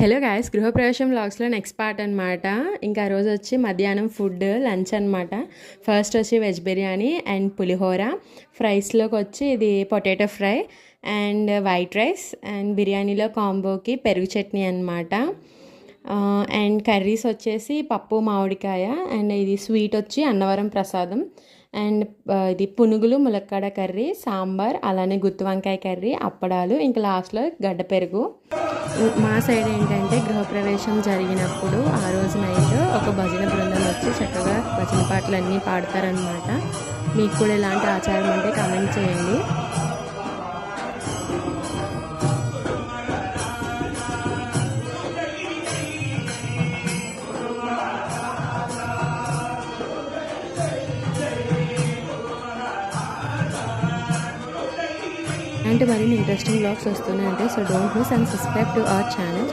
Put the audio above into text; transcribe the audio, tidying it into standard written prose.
Hello guys, గృహప్రవేశం వ్లాగ్స్లో next part అనమాట. ఇంకా ఆ రోజు వచ్చి మధ్యాహ్నం ఫుడ్ లంచ్ అనమాట. ఫస్ట్ వచ్చి వెజ్ బిర్యానీ అండ్ పులిహోర. ఫ్రైస్లోకి వచ్చి ఇది potato fry and white rice and బిర్యానీలో కాంబోకి పెరుగు చట్నీ అనమాట. అండ్ కర్రీస్ వచ్చేసి పప్పు మామిడికాయ అండ్ ఇది స్వీట్ వచ్చి అన్నవరం ప్రసాదం అండ్ ఇది పునుగులు ములక్కాడ కర్రీ సాంబార్ అలానే గుత్తి వంకాయ కర్రీ అప్పడాలు ఇంకా లాస్ట్లో గడ్డ పెరుగు. మా సైడ్ ఏంటంటే గృహప్రవేశం జరిగినప్పుడు ఆ రోజు నైట్ ఒక భజన బృందం వచ్చి చక్కగా భజన పాటలు అన్నీ పాడతారనమాట. మీకు కూడా ఇలాంటి ఆచారం అంటే కామెంట్ చేయండి. ఇలాంటి మరిన్ని ఇంట్రెస్టింగ్ బ్లాగ్స్ వస్తున్నాయంటే so don't miss and subscribe to our channel.